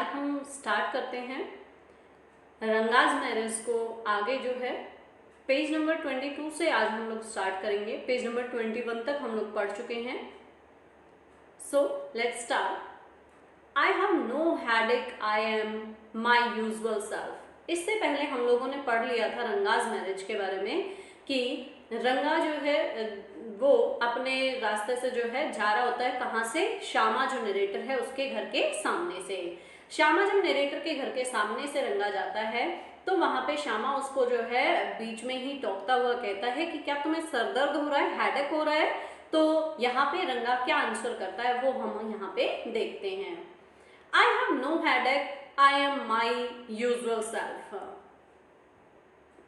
आज हम स्टार्ट करते हैं रंगाज मैरिज को। आगे जो है पेज नंबर 22 से आज हम लोग स्टार्ट करेंगे। पेज नंबर 21 तक हम लोग पढ़ चुके हैं। So let's start. I have no headache, I am my usual self. इससे पहले हम लोगों ने पढ़ लिया था रंगाज मैरिज के बारे में कि रंगा जो है वो अपने रास्ते से जो है जा रहा होता है, कहाँ से? श्यामा जो नरेटर है उसके घर के सामने से। श्यामा जब नरेटर के घर के सामने से रंगा जाता है तो वहां पे श्यामा उसको जो है बीच में ही टोकता हुआ कहता है कि क्या तुम्हें सरदर्द हो रहा है, हेडेक हो रहा है? तो यहाँ पे रंगा क्या आंसर करता है वो हम यहाँ पे देखते हैं। I have no headache, I am my usual self.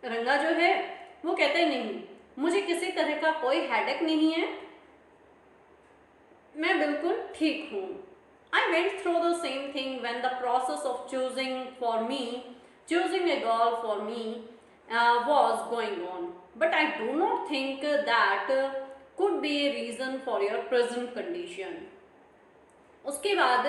Ranga जो है वो कहता है नहीं, मुझे किसी तरह का कोई हेडेक नहीं है, मैं बिल्कुल ठीक हूँ। I went through the same thing when the process of choosing a girl for me was going on. But I do not think that could be a reason for your present condition. उसके बाद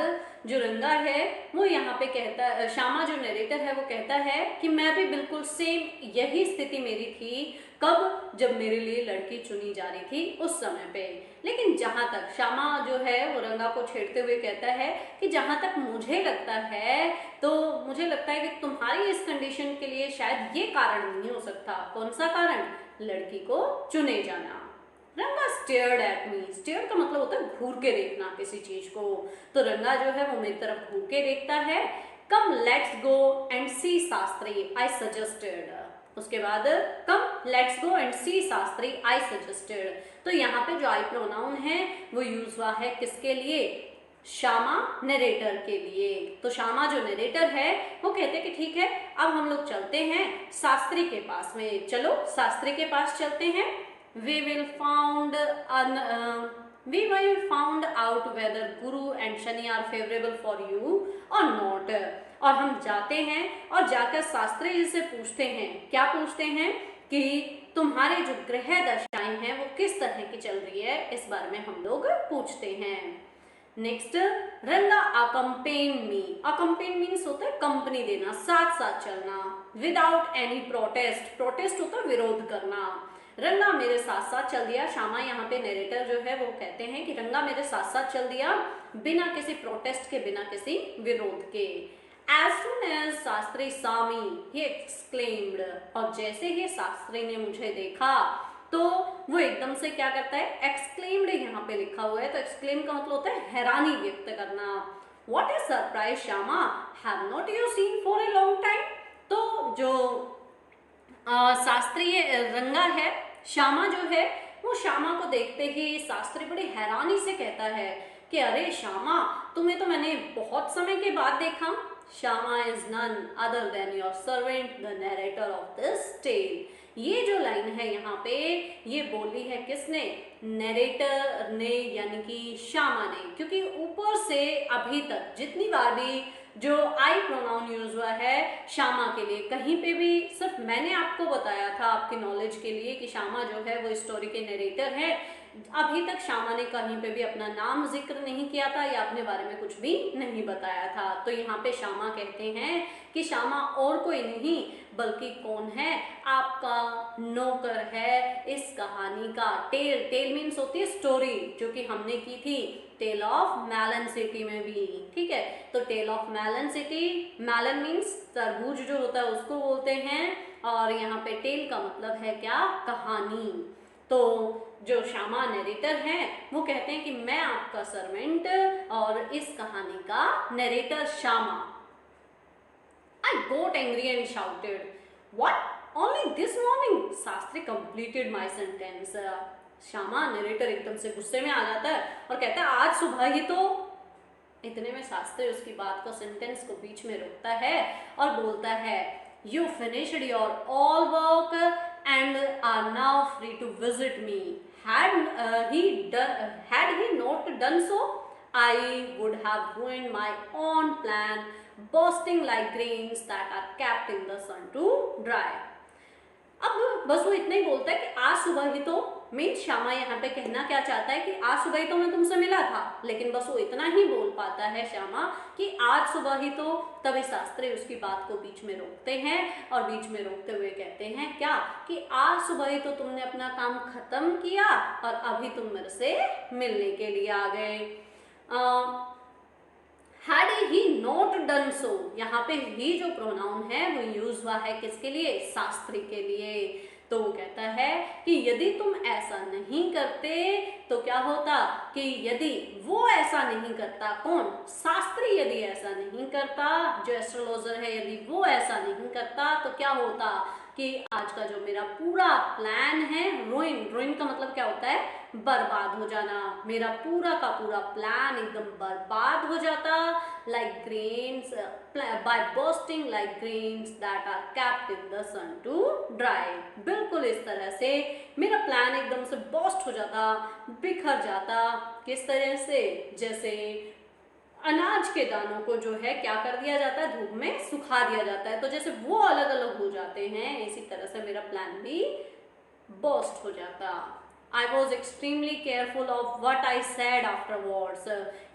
जो रंगा है वो यहाँ पे कहता है, श्यामा जो नरेटर है वो कहता है कि मैं भी बिल्कुल सेम यही स्थिति मेरी थी। कब? जब मेरे लिए लड़की चुनी जा रही थी उस समय पे। लेकिन जहां तक श्यामा जो है वो रंगा को छेड़ते हुए कहता है कि जहां तक मुझे लगता है तो मुझे लगता है कि तुम्हारी इस कंडीशन के लिए शायद ये कारण नहीं हो सकता। कौन सा कारण? लड़की को चुने जाना। रंगा स्टेयर्ड एट मी। स्टेयर का मतलब होता है घूर के देखना किसी चीज को। तो रंगा जो है वो मेरी तरफ घूर के देखता है। Come let's go and see Shastri, I suggested. उसके बाद come let's go and see Shastri, I suggested. तो यहाँ पे जो आई प्रोनाउन है वो यूज हुआ है किसके लिए? श्यामा नरेटर के लिए। तो श्यामा जो नरेटर है वो कहते हैं कि ठीक है अब हम लोग चलते हैं शास्त्री के पास में। चलो शास्त्री के पास चलते हैं। We will find out whether Guru and Shani are favorable for you or not. और हम जाते हैं और जाकर शास्त्री जी से पूछते हैं। क्या पूछते हैं? कि तुम्हारे जो ग्रह दशाएं हैं वो किस तरह की चल रही है, इस बारे में हम लोग पूछते हैं। नेक्स्ट, रंगा अकम्पेन मी। अकम्पेन मीन्स होता है कंपनी देना, साथ साथ चलना। Without any protest. प्रोटेस्ट होता है विरोध करना। रंगा मेरे साथ साथ चल दिया। श्यामा यहाँ पे नरेटर जो है वो कहते हैं कि रंगा मेरे साथ साथ चल दिया बिना किसी प्रोटेस्ट के, बिना किसी विरोध के। As soon as Shastri saw me, he exclaimed। और जैसे ही शास्त्री ने मुझे देखा तो वो एकदम से क्या करता है? exclaimed यहाँ पे लिखा हुआ है, तो exclaim का मतलब होता है हैरानी व्यक्त करना। What a surprise, Shyama, have not you seen for a long time? तो जो शास्त्री रंगा है, श्यामा जो है वो श्यामा को देखते ही शास्त्री बड़ी हैरानी से कहता है कि अरे श्यामा, तुम्हें तो मैंने बहुत समय के बाद देखा। Shyama is none other than your servant the narrator of this tale. ये जो लाइन है यहाँ पे ये बोली है किसने? नरेटर ने, यानी कि श्यामा ने। क्योंकि ऊपर से अभी तक जितनी बार भी जो आई प्रोनाउन यूज हुआ है श्यामा के लिए, कहीं पे भी सिर्फ मैंने आपको बताया था आपकी नॉलेज के लिए कि श्यामा जो है वो स्टोरी के नरेटर है। अभी तक श्यामा ने कहीं पे भी अपना नाम जिक्र नहीं किया था या अपने बारे में कुछ भी नहीं बताया था। तो यहाँ पे श्यामा कहते हैं कि श्यामा और कोई नहीं बल्कि कौन है? आपका नौकर है इस कहानी का। टेल, टेल मीन्स होती है स्टोरी, जो कि हमने की थी टेल ऑफ मैलन सिटी में भी। ठीक है, तो tale of melon city, melon means तरबूज जो होता है उसको बोलते हैं, और यहाँ पे टेल का मतलब है क्या? कहानी। तो जो श्यामा नरेटर है वो कहते हैं कि मैं आपका सर्वेंट और इस कहानी का narrator Shyama. I got angry and shouted, "What? Only this morning?" Shastri completed my sentence. Shyama narrator एकदम से गुस्से में आ जाता है और कहता है आज सुबह ही तो। इतने में शास्त्री उसकी बात को, सेंटेंस को बीच में रोकता है और बोलता है, You finished your all work and are now free to visit me. Had he not done so, I would have ruined my own plan, bursting like grains that are kept in the sun to dry. अब बस वो इतना ही बोलता है कि आज सुबह ही तो मीन्स श्यामा यहाँ पे कहना क्या चाहता है कि आज सुबह ही तो मैं तुमसे मिला था, लेकिन बस वो इतना ही बोल पाता है श्यामा कि आज सुबह ही तो। तभी शास्त्री उसकी बात को बीच में रोकते हैं और बीच में रोकते हुए कहते हैं क्या कि आज सुबह ही तो तुमने अपना काम खत्म किया और अभी तुम मेरे से मिलने के लिए आ गए। Had he not done so, यहाँ पे ही जो प्रोनाउन है वो यूज हुआ है किसके लिए, शास्त्री के लिए। तो वो कहता है कि यदि तुम ऐसा नहीं करते तो क्या होता, कि यदि वो ऐसा नहीं करता, कौन, शास्त्री यदि ऐसा नहीं करता, जो एस्ट्रोलॉजर है यदि वो ऐसा नहीं करता तो क्या होता कि आज का जो मेरा पूरा प्लान है, रुइन का मतलब क्या होता है, बर्बाद हो जाना, मेरा पूरा का पूरा प्लान एकदम बर्बाद हो जाता। Like grains by bursting like grains that are kept in the sun to dry. बिल्कुल इस तरह से मेरा प्लान एकदम से बर्स्ट हो जाता, बिखर जाता। किस तरह से, जैसे अनाज के दानों को जो है क्या कर दिया जाता है, धूप में सुखा दिया जाता है, तो जैसे वो अलग अलग हो जाते हैं, इसी तरह से मेरा प्लान भी बर्स्ट हो जाता। I was extremely careful of what I said afterwards।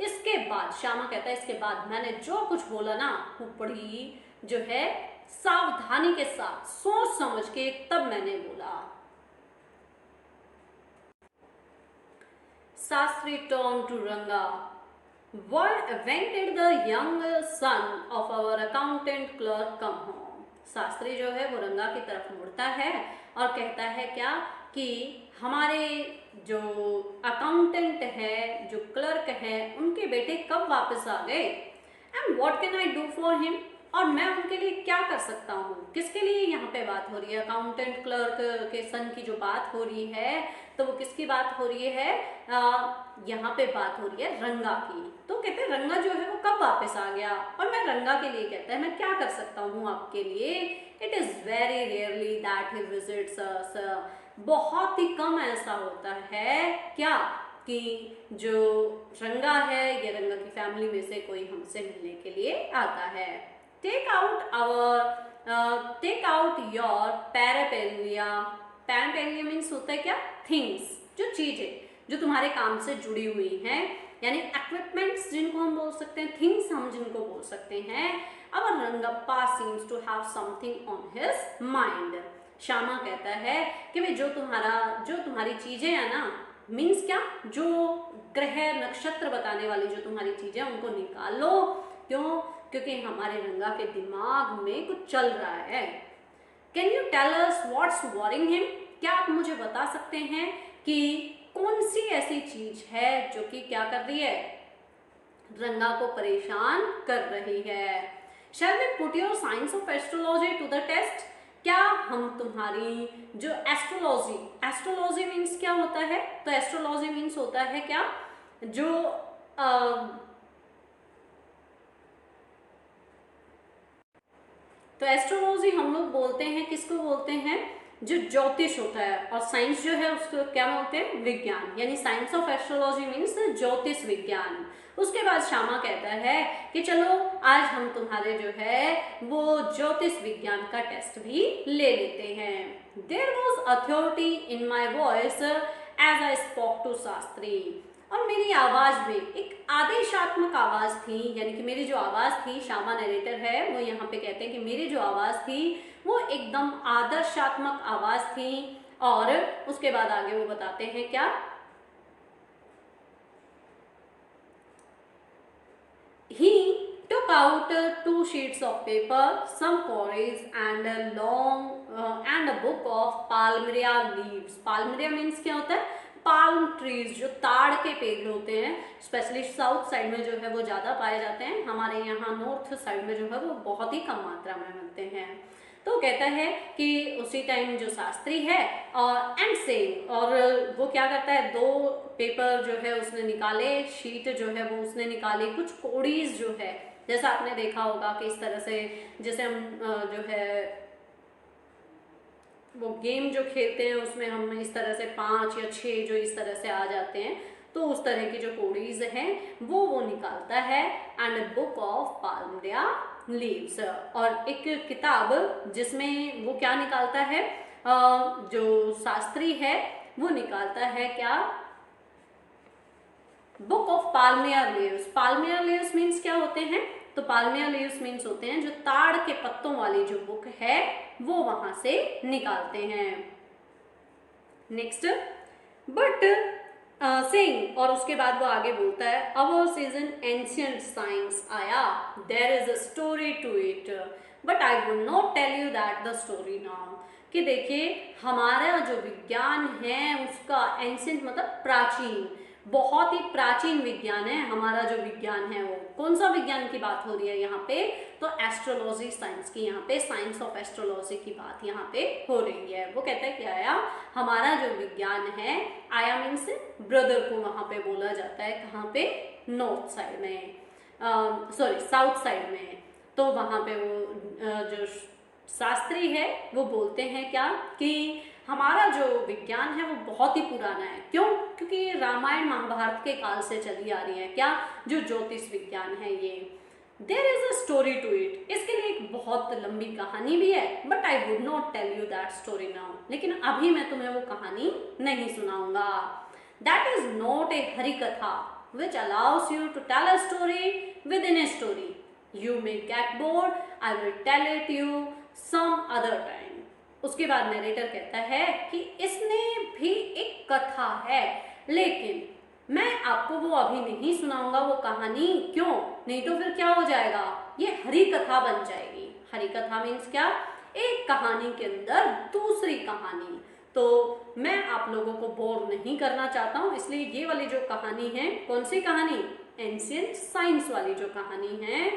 इसके बाद श्यामा कहता है, इसके बाद मैंने जो कुछ बोला ना वो बड़ी जो है सावधानी के साथ सोच समझ के तब मैंने बोला। Shastri turned to Ranga। When did the young son of our accountant clerk come home? Shastri जो है वो रंगा की तरफ मुड़ता है और कहता है क्या कि हमारे जो अकाउंटेंट है, जो क्लर्क है, उनके बेटे कब वापस आ गए। And what can I do for him, और मैं उनके लिए क्या कर सकता हूँ। किसके लिए यहाँ पे बात हो रही है, अकाउंटेंट क्लर्क के सन की जो बात हो रही है, तो वो किसकी बात हो रही है, यहाँ पे बात हो रही है रंगा की। तो कहते हैं रंगा जो है वो कब वापस आ गया, और मैं रंगा के लिए कहता है मैं क्या कर सकता हूँ आपके लिए। It is very rarely that he visits us. बहुत ही कम ऐसा होता है क्या कि जो रंगा है, ये रंगा की फैमिली में से कोई हमसे मिलने के लिए आता है। Take out your paraphernalia. Paraphernalia means होता है क्या, थिंग्स, जो चीजें जो तुम्हारे काम से जुड़ी हुई हैं, यानी इक्विपमेंट्स जिनको हम बोल सकते हैं, थिंग्स हम जिनको बोल सकते हैं। अब Rangappa seems to have something on his mind. Shyama कहता है कि भाई जो तुम्हारी चीजें हैं ना, मीन्स क्या, जो ग्रह नक्षत्र बताने वाली जो तुम्हारी चीजें उनको निकाल लो। क्यों, क्योंकि हमारे रंगा के दिमाग में कुछ चल रहा है। Can you tell us what's worrying him, क्या आप मुझे बता सकते हैं कि कौन सी ऐसी चीज है जो कि क्या कर रही है, रंगा को परेशान कर रही है। Shall we put your science of astrology to the test, क्या हम तुम्हारी जो एस्ट्रोलॉजी मीन्स क्या होता है, तो एस्ट्रोलॉजी मीन्स होता है क्या, जो तो एस्ट्रोलॉजी हम लोग बोलते हैं, किसको बोलते हैं, जो ज्योतिष होता है, और साइंस जो है उसको क्या बोलते हैं, विज्ञान, यानी साइंस ऑफ एस्ट्रोलॉजी मीन्स ज्योतिष विज्ञान। उसके बाद श्यामा कहता है कि चलो आज हम तुम्हारे जो है वो ज्योतिष विज्ञान का टेस्ट भी ले लेते हैं। There was authority in my voice as I spoke to Shastri, और मेरी आवाज में एक आदेशात्मक आवाज थी, यानी कि मेरी जो आवाज थी, श्यामा नरेटर है वो यहाँ पे कहते हैं कि मेरी जो आवाज थी वो एकदम आदर्शात्मक आवाज थी। और उसके बाद आगे वो बताते हैं क्या, he took out 2 sheets of paper, some quarries and a book of palmyra leaves। palmyra means क्या होता है, पाल्म ट्रीज, जो ताड़ के पेड़ होते हैं, स्पेशली साउथ साइड में जो है वो ज़्यादा पाए जाते हैं, हमारे यहाँ नॉर्थ साइड में जो है वो बहुत ही कम मात्रा में मिलते हैं। तो कहता है कि उसी टाइम जो शास्त्री है एंड सेम, और वो क्या करता है, 2 पेपर जो है उसने निकाले, शीट जो है वो उसने निकाली, कुछ कोड़ीज जो है, जैसा आपने देखा होगा कि इस तरह से जैसे हम जो है वो गेम जो खेलते हैं उसमें हम इस तरह से 5 या 6 जो इस तरह से आ जाते हैं, तो उस तरह की जो कोड़ीज हैं वो निकालता है। And a book of palmyra leaves, और एक किताब जिसमें वो क्या निकालता है, जो शास्त्री है वो निकालता है क्या? Book of palmyra leaves. Palmyra leaves means क्या होते हैं? तो पाल्मियर लीव्स मीन्स होते हैं जो ताड़ के पत्तों वाली जो बुक है वो वहां से निकालते हैं। नेक्स्ट, बट सेइंग, और उसके बाद वो आगे बोलता है ours is an ancient science आया, there is a story to it, but I would not tell you that the story now. कि देखिए हमारा जो विज्ञान है उसका एंशियंट मतलब प्राचीन, बहुत ही प्राचीन विज्ञान है हमारा जो विज्ञान है। वो कौन सा विज्ञान की बात हो रही है यहाँ पे? तो एस्ट्रोलॉजी साइंस की, यहाँ पे साइंस ऑफ एस्ट्रोलॉजी की बात यहाँ पे हो रही है। वो कहता है कि आया हमारा जो विज्ञान है, आया मीन्स ब्रदर को वहाँ पे बोला जाता है, कहाँ पे? नॉर्थ साइड में, सॉरी साउथ साइड में। तो वहाँ पे वो जो शास्त्री है वो बोलते हैं क्या कि हमारा जो विज्ञान है वो बहुत ही पुराना है। क्यों? क्योंकि ये रामायण महाभारत के काल से चली आ रही है। क्या? जो ज्योतिष विज्ञान है ये। There is a story to it, इसके लिए एक बहुत लंबी कहानी भी है, but I would not tell you that story now, लेकिन अभी मैं तुम्हें वो कहानी नहीं सुनाऊंगा। That is not a Hari katha which allows you to tell a story within a story. You may get bored, I will tell it you some other time. उसके बाद नरेटर कहता है कि इसने भी एक कथा है, लेकिन मैं आपको वो अभी नहीं सुनाऊंगा वो कहानी। क्यों? नहीं तो फिर क्या हो जाएगा? ये हरि कथा बन जाएगी। हरि कथा मीन्स क्या? एक कहानी के अंदर दूसरी कहानी। तो मैं आप लोगों को बोर नहीं करना चाहता हूँ, इसलिए ये वाली जो कहानी है, कौन सी कहानी? एंशिएंट साइंस वाली जो कहानी है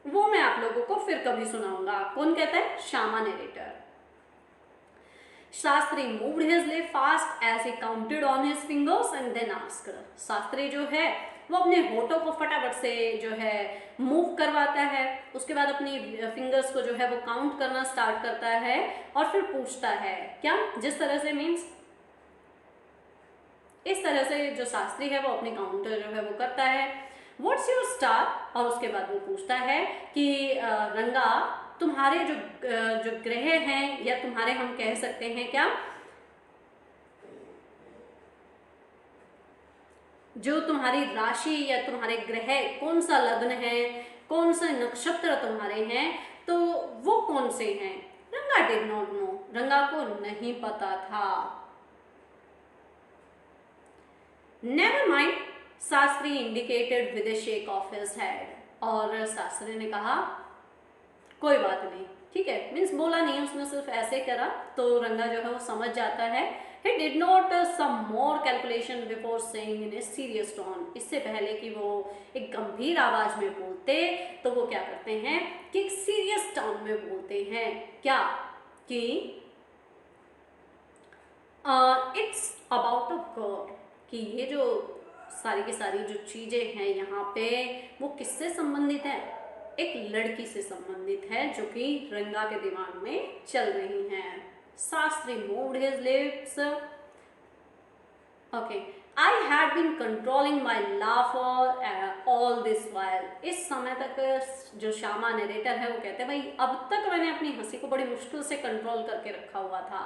वो मैं आप लोगों को फिर कभी सुनाऊंगा। कौन कहता है? Shyama narrator. Shastri moved his lip fast as he counted on his fingers and then asked. Shastri जो है वो अपने होठों को फटाफट से जो है मूव करवाता है, उसके बाद अपनी फिंगर्स को जो है वो काउंट करना स्टार्ट करता है और फिर पूछता है क्या? जिस तरह से मीन्स इस तरह से जो शास्त्री है वो अपनी काउंटर जो है वो करता है, व्हाट्स योर स्टार, और उसके बाद वो पूछता है कि रंगा तुम्हारे जो ग्रह हैं, या तुम्हारे हम कह सकते हैं क्या, जो तुम्हारी राशि या तुम्हारे ग्रह कौन सा लग्न है, कौन से नक्षत्र तुम्हारे हैं, तो वो कौन से हैं? रंगा डिड नॉट नो, रंगा को नहीं पता था। Never mind, Shastri indicated with a shake of his head, और शास्त्री ने कहा कोई बात नहीं, ठीक है, मीन्स बोला नहीं, उसने सिर्फ ऐसे करा। तो रंगा जो है वो समझ जाता है। He did not some more calculation before saying in a serious tone, इससे पहले कि वो एक गंभीर आवाज में बोलते तो वो क्या करते हैं कि एक सीरियस टोन में बोलते हैं। क्या? कि इट्स अबाउट अ गॉड, कि ये जो सारी की सारी जो चीजें हैं यहाँ पे वो किससे संबंधित है? एक लड़की से संबंधित है जो कि रंगा के दिमाग में चल रही हैं। Shastri moved his lips. Okay, I had been controlling my laughter all this while. इस समय तक जो श्यामा नरेटर है वो कहते हैं भाई अब तक मैंने अपनी हंसी को बड़ी मुश्किल से कंट्रोल करके रखा हुआ था,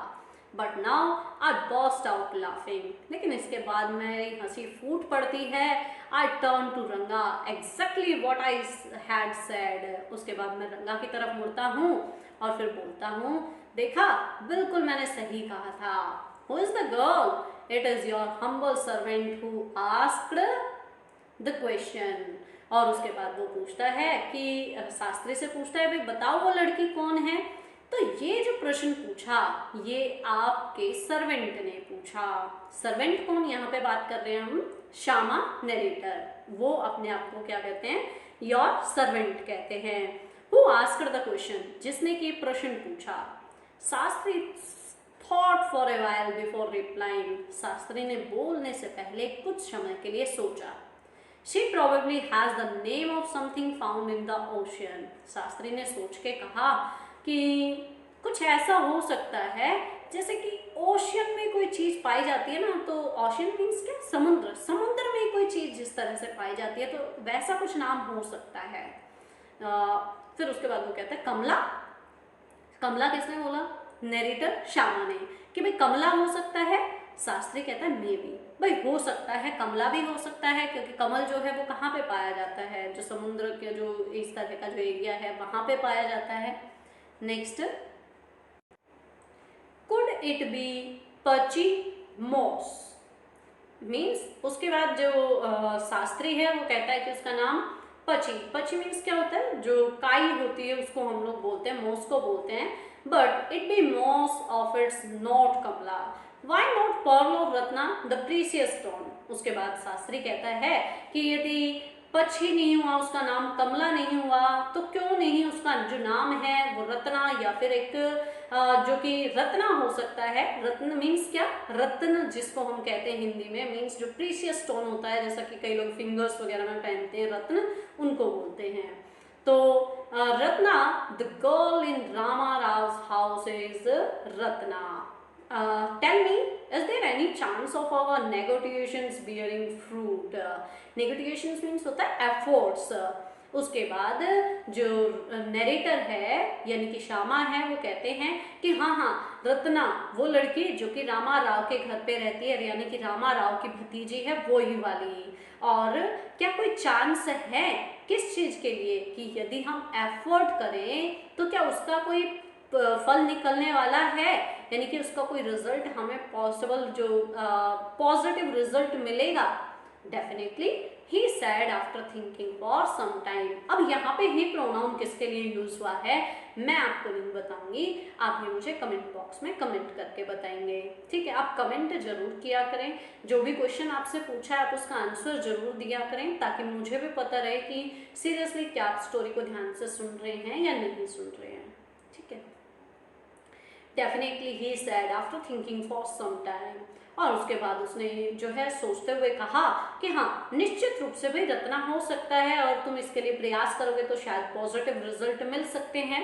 but now I burst out laughing, लेकिन इसके बाद मेरी हंसी फूट पड़ती है। आई टर्न टू रंगा, exactly what I had said, उसके बाद मैं रंगा की तरफ मुड़ता हूँ और फिर बोलता हूँ देखा, बिल्कुल मैंने सही कहा था। Who is the girl? It is your humble servant who asked the question. और उसके बाद वो पूछता है कि शास्त्री से पूछता है भाई बताओ वो लड़की कौन है? तो ये जो प्रश्न पूछा ये आपके सर्वेंट ने पूछा। सर्वेंट कौन? यहाँ पे बात कर रहे हैं हम श्यामा नरेटर, वो अपने आप को क्या कहते हैं? योर सर्वेंट कहते हैं। हु आस्क्ड द क्वेश्चन, जिसने कि प्रश्न पूछा। Shastri thought for a while before replying, Shastri ने बोलने से पहले कुछ समय के लिए सोचा। She probably has the name of something found in the ocean, Shastri ने सोच के कहा कि कुछ ऐसा हो सकता है जैसे कि ओशियन में कोई चीज पाई जाती है ना, तो ओशियन मीन्स क्या? समुद्र, समुद्र में कोई चीज जिस तरह से पाई जाती है तो वैसा कुछ नाम हो सकता है। फिर उसके बाद वो कहते हैं कमला। कमला किसने बोला? नरेटर श्यामा ने कि भाई कमला हो सकता है, शास्त्री कहता है मे बी। भाई हो सकता है, कमला भी हो सकता है, क्योंकि कमल जो है वो कहाँ पे पाया जाता है, जो समुद्र के जो इस तरह का जो एरिया है वहां पे पाया जाता है। नेक्स्ट, कुड इट बी पची मॉस, मीन्स उसके बाद जो शास्त्री है वो कहता है कि उसका नाम पची। पची मीन्स क्या होता है, जो काई होती है उसको हम लोग बोलते हैं, मोस को बोलते हैं। But it be moss of it's not Kamala, why not pearl of Ratna the precious stone. उसके बाद शास्त्री कहता है कि यदि पची नहीं हुआ, उसका नाम कमला नहीं हुआ, तो क्यों नहीं उसका जो नाम है वो रत्ना या फिर एक जो कि रत्ना हो सकता है। रत्न मीन्स क्या, रत्न जिसको हम कहते हैं हिंदी में, मीन्स जो प्रीशियस स्टोन होता है, जैसा कि कई लोग फिंगर्स वगैरह में पहनते हैं रत्न, उनको बोलते हैं। तो Ratna, the girl in Rama Rao house is Ratna. Tell me, is there any chance of our negotiations bearing fruit. Negotiations means होता है एफर्ट्स। उसके बाद जो नरेटर है यानी कि श्यामा है वो कहते हैं कि हाँ हाँ, रत्ना वो लड़की जो कि रामा राव के घर पे रहती है, यानी कि रामा राव की भतीजी है, वो ही वाली। और क्या कोई चांस है किस चीज के लिए, कि यदि हम एफर्ट करें तो क्या उसका कोई फल निकलने वाला है, यानी कि उसका कोई रिजल्ट हमें पॉसिबल जो पॉजिटिव रिजल्ट मिलेगा। Definitely, he said after thinking for some time. अब यहाँ पे ही प्रोनाउन किसके लिए यूज हुआ है मैं आपको नहीं बताऊंगी, आप ये मुझे कमेंट बॉक्स में कमेंट करके बताएंगे। ठीक है, आप कमेंट जरूर किया करें, जो भी क्वेश्चन आपसे पूछा है आप उसका आंसर जरूर दिया करें, ताकि मुझे भी पता रहे कि सीरियसली क्या आप स्टोरी को ध्यान से सुन रहे हैं या नहीं सुन रहे हैं। ठीक है, definitely he said after thinking for some time. और उसके बाद उसने जो है सोचते हुए कहा कि हाँ, निश्चित रूप से भाई रत्ना हो सकता है, और तुम इसके लिए प्रयास करोगे तो शायद पॉजिटिव रिजल्ट मिल सकते हैं।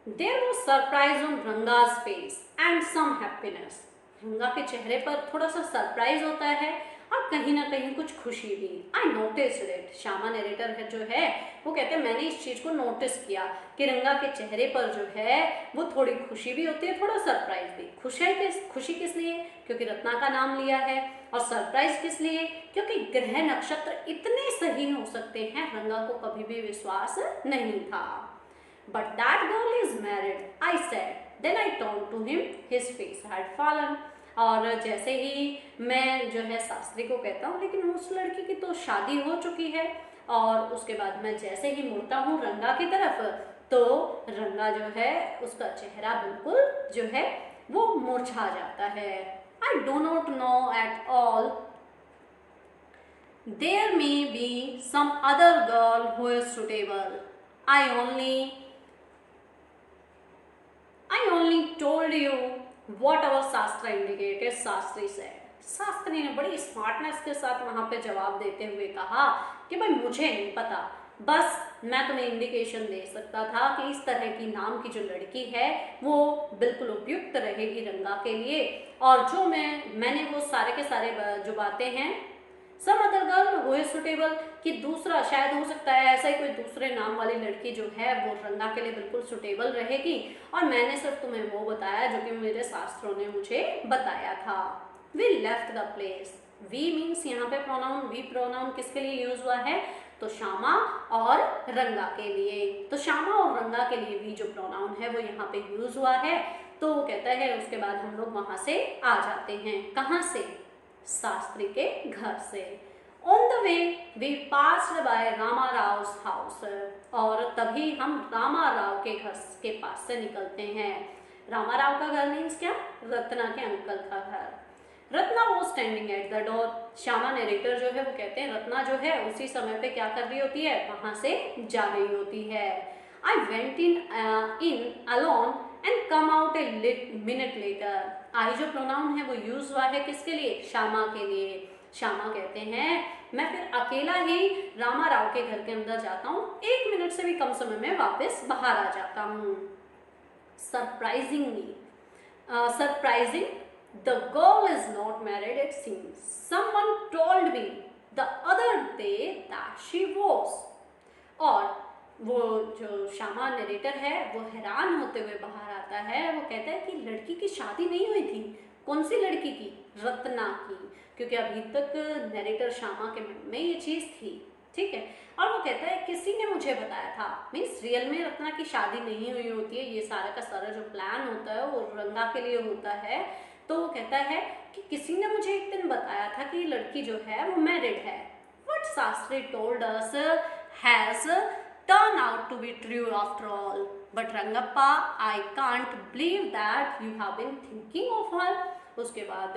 There was surprise on Ranga's face and some happiness. रंगा के चेहरे पर थोड़ा सा सरप्राइज होता है और कहीं ना कहीं कुछ खुशी भी। I noticed it, Shyama narrator है जो है वो कहते हैं मैंने इस चीज को नोटिस किया कि रंगा के चेहरे पर जो है वो थोड़ी खुशी भी होती है, थोड़ा सरप्राइज भी। खुशी किस लिए, क्योंकि रत्ना का नाम लिया है, और सरप्राइज किस लिए, क्योंकि ग्रह नक्षत्र इतने सही हो सकते हैं, रंगा को कभी भी विश्वास नहीं था। But that girl is married, I said. Then I turned to him, his face had fallen. और जैसे ही मैं जो है शास्त्री को कहता हूँ लेकिन उस लड़की की तो शादी हो चुकी है, और उसके बाद मैं जैसे ही मुड़ता हूँ रंगा की तरफ, तो रंगा जो है उसका चेहरा बिल्कुल जो है वो मुरझा जाता है। I do not know at all. There may be some other girl who is suitable. I only told you what our शास्त्र indicated, शास्त्री said. शास्त्री ने बड़ी स्मार्टनेस के साथ वहां पे जवाब देते हुए कहा कि भाई मुझे नहीं पता, बस मैं तुम्हें इंडिकेशन दे सकता था कि इस तरह की नाम की जो लड़की है वो बिल्कुल उपयुक्त रहेगी रंगा के लिए, और जो मैंने वो सारे के सारे जो बातें हैं, some other girl who is suitable, कि दूसरा शायद हो सकता है ऐसा ही कोई दूसरे नाम वाली लड़की जो है वो रंगा के लिए बिल्कुल सुटेबल रहेगी, और मैंने सिर्फ तुम्हें वो बताया जो कि मेरे शास्त्रों ने मुझे बताया था। We left the place. We means यहाँ पे प्रोनाउन, वी प्रोनाउन किसके लिए यूज हुआ है, तो श्यामा और रंगा के लिए। तो श्यामा और रंगा के लिए भी जो प्रोनाउन है वो यहाँ पे यूज हुआ है। तो वो कहता है उसके बाद हम लोग वहां से आ जाते हैं, कहाँ से, शास्त्री के घर से। On the way we passed by Rama Rao house, और तभी हम रामा राव के घर के पास से निकलते हैं। रामा राव का घर मीन्स क्या, रत्ना के अंकल का घर। रत्ना वो standing at the door. Shyama narrator जो है वो कहते हैं रत्ना जो है उसी समय पे क्या कर रही होती है, वहां से जा रही होती है। I went in alone and come out a minute later. I जो प्रोनाउन है वो यूज हुआ है किसके लिए, श्यामा के लिए। श्यामा कहते हैं मैं फिर अकेला ही रामा राव के घर के अंदर जाता हूँ, 1 मिनट से भी कम समय में वापस बाहर आ जाता हूँ। Surprisingly, surprising, the girl is not married it seems, someone told me the other day that she was। और वो जो श्यामा नरेटर है वो हैरान होते हुए बाहर आता है। वो कहता है कि लड़की की शादी नहीं हुई थी। कौन सी लड़की की? रत्ना की, क्योंकि अभी तक नरेटर श्यामा के मन में ये चीज़ थी। ठीक है। और वो कहता है किसी ने मुझे बताया था, मीन्स रियल में रत्ना की शादी नहीं हुई होती है। ये सारा का सारा जो प्लान होता है वो रंगा के लिए होता है। तो वो कहता है कि किसी ने मुझे एक दिन बताया था कि लड़की जो है वो मैरिड है। What Shastri told us has turned out to be true after all. But Rangappa, I can't believe that you have been thinking of her. उसके बाद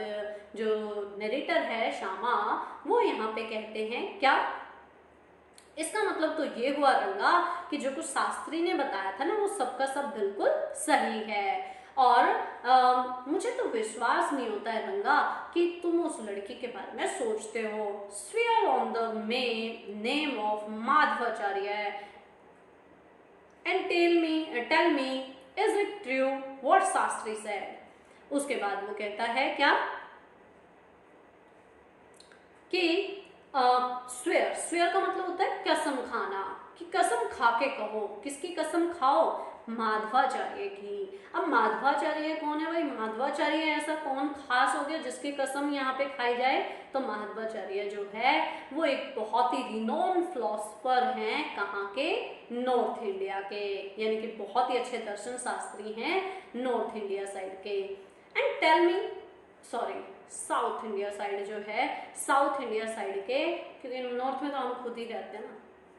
जो नरेटर है श्यामा, वो यहाँ पे कहते हैं क्या? इसका मतलब तो ये हुआ रंगा कि जो कुछ शास्त्री ने बताया था ना वो सबका सब बिल्कुल सही है। और मुझे तो विश्वास नहीं होता है रंगा कि तुम उस लड़की के बारे में सोचते हो। Swear on the name of Madhavacharya and tell me is it true what Shastri said. उसके बाद वो कहता है क्या कि स्वेयर का मतलब होता है कसम खाना, कि कसम खा के कहो। किसकी कसम खाओ? माधवाचार्य की। अब माधवाचार्य कौन है भाई? माधवाचार्य ऐसा कौन खास हो गया जिसकी कसम यहाँ पे खाई जाए? तो माधवाचार्य जो है वो एक बहुत ही रिनोन फिलोसफर हैं। कहाँ के? नॉर्थ इंडिया के, यानी कि बहुत ही अच्छे दर्शन शास्त्री हैं नॉर्थ इंडिया साइड के। And tell me, sorry south India side जो है, साउथ इंडिया साइड के, क्योंकि नॉर्थ में तो हम खुद ही रहते हैं ना,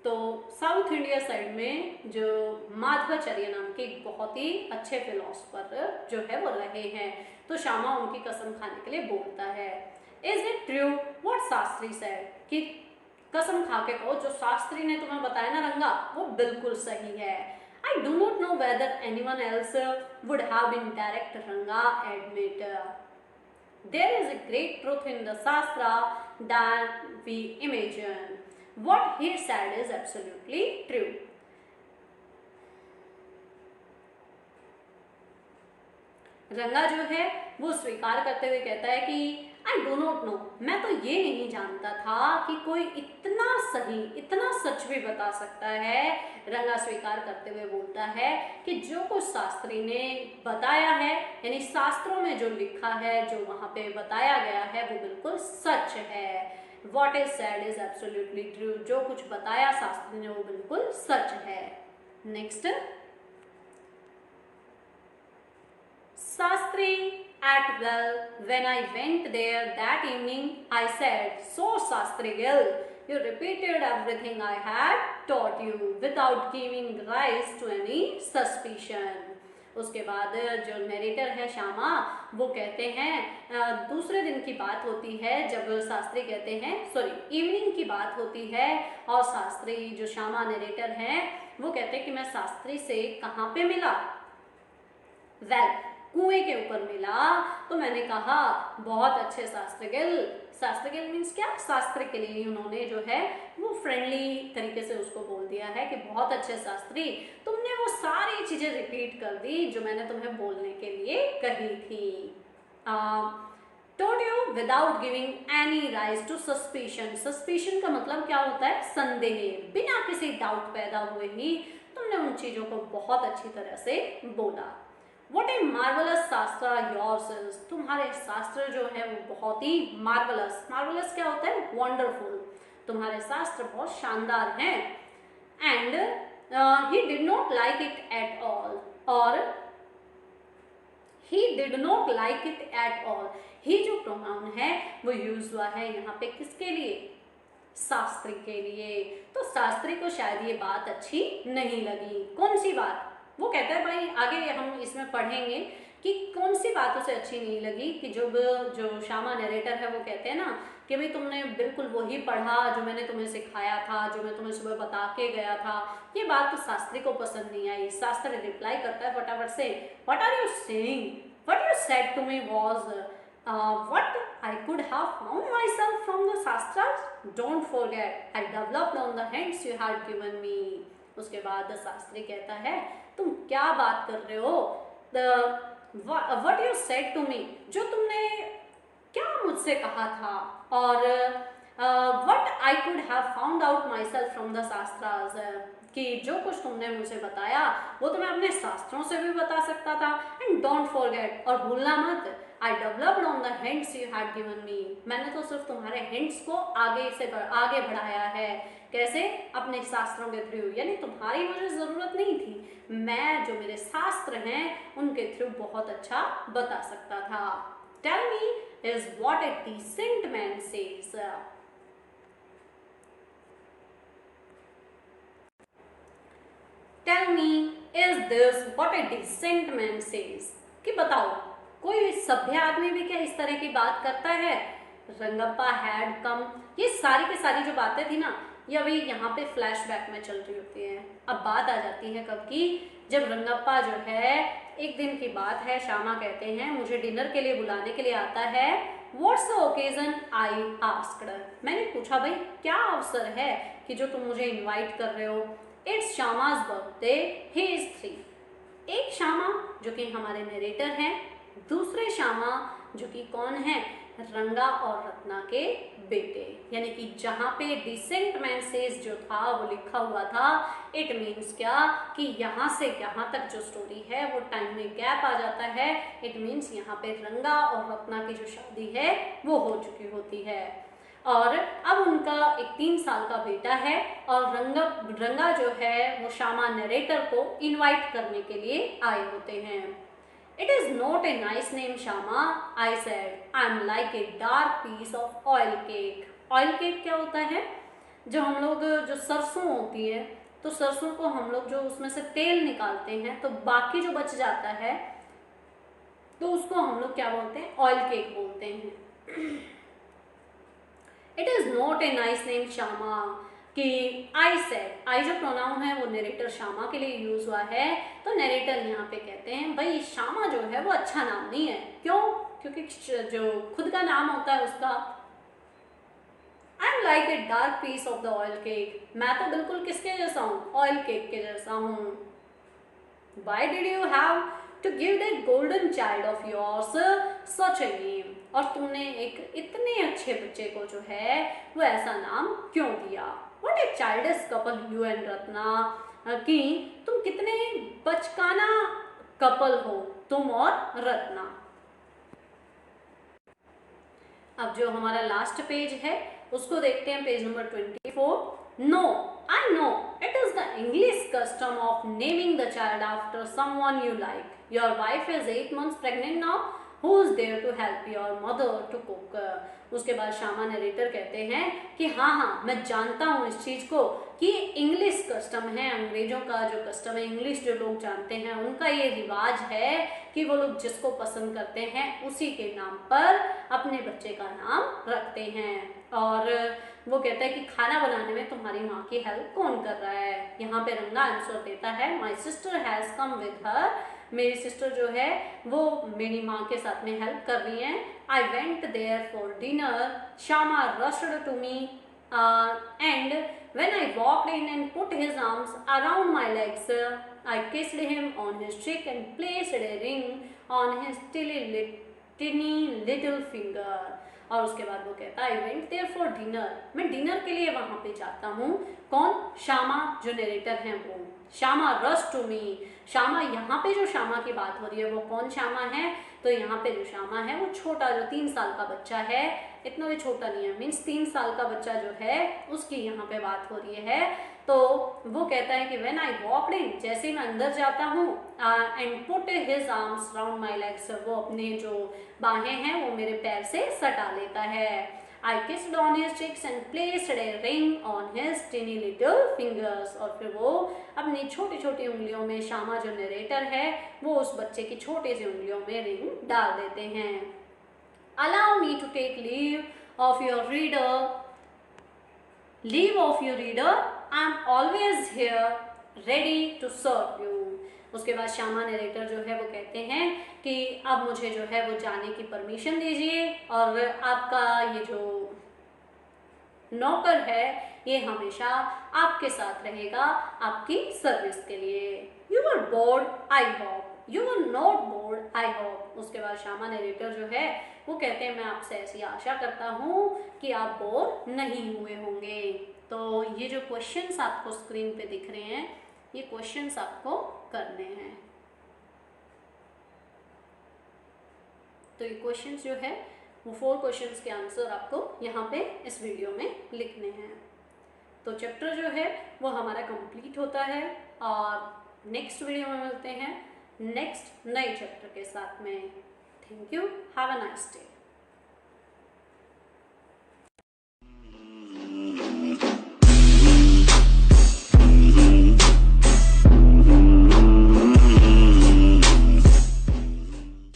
तो साउथ इंडिया साइड में जो माधवाचार्य नाम के एक बहुत ही अच्छे फिलोसफर जो है वो रहे हैं। तो श्यामा उनकी कसम खाने के लिए बोलता है is it true what Shastri said, कि कसम खा के कहो जो शास्त्री ने तुम्हें बताया ना रंगा वो बिल्कुल सही है। I do not know whether anyone else would have been direct Ranga admit. There is a great truth in the Shastra than we imagine. What he said is absolutely true. रंगा जो है वो स्वीकार करते हुए कहता है कि आई डो नॉट नो, मैं तो ये नहीं जानता था कि कोई इतना सही, इतना सच भी बता सकता है। रंगा स्वीकार करते हुए बोलता है कि जो कुछ शास्त्री ने बताया है, यानी शास्त्रों में जो लिखा है, जो वहाँ पे बताया गया है वो बिल्कुल सच है। What is sad is absolutely true, जो कुछ बताया शास्त्री ने वो बिल्कुल सच है। Next, Shastri at well, when I went there that evening, I said, so Shastri Gill, you repeated everything I had taught you without giving rise to any suspicion. उसके बाद जो नरेटर है श्यामा वो कहते हैं दूसरे दिन की बात होती है जब शास्त्री कहते हैं, सॉरी इवनिंग की बात होती है, और शास्त्री जो श्यामा नरेटर हैं वो कहते हैं कि मैं शास्त्री से कहाँ पे मिला? वेल, कुएं के ऊपर मिला। तो मैंने कहा बहुत अच्छे शास्त्री गिल मीन्स क्या? शास्त्री के लिए उन्होंने जो है वो फ्रेंडली तरीके से उसको बोल दिया है कि बहुत अच्छे शास्त्री, तुमने वो सारी चीजें रिपीट कर दी जो मैंने तुम्हें बोलने के लिए कही थी। Told you without giving any rise to suspicion. Suspicion का मतलब क्या होता है? संदेह। बिना किसी डाउट पैदा हुए ही तुमने उन चीजों को बहुत अच्छी तरह से बोला। What a marvelous शास्त्र yours is, तुम्हारे शास्त्र जो है वो बहुत ही मार्वलस। मार्वलस क्या होता है? वंडरफुल। तुम्हारे शास्त्र बहुत शानदार हैं। And he did not like it at all, और he did not like it at all, ही जो प्रोनाउन है वो यूज हुआ है यहाँ पे किसके लिए? शास्त्री के लिए। तो शास्त्री को शायद ये बात अच्छी नहीं लगी। कौन सी बात? वो कहता है भाई आगे हम इसमें पढ़ेंगे कि कौन सी बातों से अच्छी नहीं लगी, कि जो श्यामा नरेटर है वो कहते हैं ना कि भाई तुमने बिल्कुल वही पढ़ा जो मैंने तुम्हें सिखाया था, जो मैं तुम्हें सुबह बता के गया था। ये बात तो शास्त्री को पसंद नहीं आई। शास्त्री रिप्लाई करता है फटाफट से, what are you saying, what you said to me was what I could have found myself from the shastras, don't forget I developed on the hints you had given me. उसके बाद शास्त्री कहता है तुम क्या बात कर रहे हो? What you said to me, जो तुमने क्या मुझसे कहा था, और what I could have found out myself from the shastras, कि जो कुछ तुमने मुझे बताया वो तो मैं अपने शास्त्रों से भी बता सकता था। एंड डोंट फॉरगेट, और भूलना मत, आई developed on the hints you had given मी, मैंने तो सिर्फ तुम्हारे हिंट्स को आगे बढ़ाया है। कैसे? अपने शास्त्रों के थ्रू, यानी तुम्हारी मुझे जरूरत नहीं थी, मैं जो मेरे शास्त्र हैं उनके थ्रू बहुत अच्छा बता सकता था। Tell me is what a decent man says. Tell me is this what a decent man says, कि बताओ कोई सभ्य आदमी भी क्या इस तरह की बात करता है? रंगप्पा हैड कम, ये सारी की सारी जो बातें थी ना, ये अभी यहाँ पे फ्लैशबैक में चल रही होती है। अब बात आ जाती है कब की, जब रंगप्पा जो है, एक दिन की बात है, श्यामा कहते हैं मुझे डिनर के लिए बुलाने के लिए आता है। What's the occasion I asked, मैंने पूछा भाई क्या अवसर है कि जो तुम मुझे इनवाइट कर रहे हो? It's Shyama's birthday, he is 3। एक श्यामा जो कि हमारे नरेटर हैं, दूसरे श्यामा जो कि कौन है, रंगा और रत्ना के बेटे। यानी कि जहाँ पे डिसेंट मैन सेज जो था वो लिखा हुआ था, इट मीन्स क्या कि यहाँ से यहाँ तक जो स्टोरी है वो टाइम में गैप आ जाता है। इट मीन्स यहाँ पे रंगा और रत्ना की जो शादी है वो हो चुकी होती है, और अब उनका एक 3 साल का बेटा है, और रंगा जो है वो श्यामा नरेटर को इनवाइट करने के लिए आए होते हैं। It is not a nice name Shyama, I said, I am like a dark piece of oil cake. Oil cake क्या होता है? जो हम लोग, जो सरसों होती है, तो सरसों को हम लोग जो उसमें से तेल निकालते हैं तो बाकी जो बच जाता है तो उसको हम लोग क्या बोलते हैं? ऑयल केक बोलते हैं। It is not a nice name Shyama, कि आई सेड, आई जो प्रोनाउन है वो नरेटर श्यामा के लिए यूज हुआ है, तो नरेटर यहाँ पे कहते हैं भाई श्यामा जो है वो अच्छा नाम नहीं है। क्यों? क्योंकि जो खुद का नाम होता है उसका, I am like a dark piece of the oil cake, मैं तो बिल्कुल किसके जैसा हूँ? ऑयल केक के जैसा हूँ। Why did you have to give that golden child of yours such a name? और तुमने एक इतने अच्छे बच्चे को जो है वो ऐसा नाम क्यों दिया? What a childish couple you and Ratna, कि तुम कितने बचकाना कपल हो तुम और रत्ना। अब जो हमारा लास्ट पेज है उसको देखते हैं, page number 24। No, I know, it is the English custom of naming the child after someone you like. Your wife is 8 months pregnant now. Who is there to help your mother to cook? उसके बाद Shyama narrator कहते हैं कि हाँ हाँ मैं जानता हूँ इस चीज़ को कि इंग्लिश कस्टम है, अंग्रेजों का जो कस्टम है, इंग्लिश जो लोग जानते हैं उनका ये रिवाज है कि वो लोग जिसको पसंद करते हैं उसी के नाम पर अपने बच्चे का नाम रखते हैं। और वो कहता है कि खाना बनाने में तुम्हारी माँ की हेल्प कौन कर रहा है? यहाँ पे रंगा आंसर देता है, my sister has come with her, मेरी सिस्टर जो है वो मेरी माँ के साथ में हेल्प कर रही हैं। I went there for dinner, Shyama rushed to me and when I walked in and put his arms around my legs, I kissed him on his cheek and placed a ring on his tiny little finger. और उसके बाद वो कहता है, I went there for dinner, मैं dinner के लिए वहाँ पे जाता हूँ। कौन? श्यामा जो नरेटर हैं वो। Shyama rush to me, Shyama, यहाँ पे जो श्यामा की बात हो रही है वो कौन श्यामा है? तो यहाँ पे जो श्यामा है वो छोटा, जो 3 साल का बच्चा है, इतना भी छोटा नहीं है, मीन्स 3 साल का बच्चा जो है उसकी यहाँ पे बात हो रही है। तो वो कहता है कि व्हेन आई वॉकड इन, जैसे मैं अंदर जाता हूँ, and put his arms round my legs, वो अपने जो बाहें हैं वो मेरे पैर से सटा लेता है। I kissed on his cheeks and placed a ring on his tiny little fingers, और फिर वो अपनी छोटी छोटी उंगलियों में, श्यामा जो नरेटर है वो उस बच्चे की छोटी सी उंगलियों में रिंग डाल देते हैं। Allow me to take leave of your reader, leave of your reader, I am always here ready to serve you. उसके बाद श्यामा नरेटर जो है वो कहते हैं कि अब मुझे जो है वो जाने की परमिशन दीजिए, और आपका ये जो नौकर है ये हमेशा आपके साथ रहेगा आपकी सर्विस के लिए। You are bored, I hope, you were not bored I hope. उसके बाद श्यामा नरेटर जो है वो कहते हैं मैं आपसे ऐसी आशा करता हूँ कि आप बोर नहीं हुए होंगे। तो ये जो क्वेश्चंस आपको स्क्रीन पे दिख रहे हैं ये क्वेश्चंस आपको करने हैं। तो ये क्वेश्चंस जो है वो 4 क्वेश्चंस के आंसर आपको यहाँ पे इस वीडियो में लिखने हैं। तो चैप्टर जो है वो हमारा कंप्लीट होता है और नेक्स्ट वीडियो में मिलते हैं नेक्स्ट नए चैप्टर के साथ में। Thank you, have a nice day.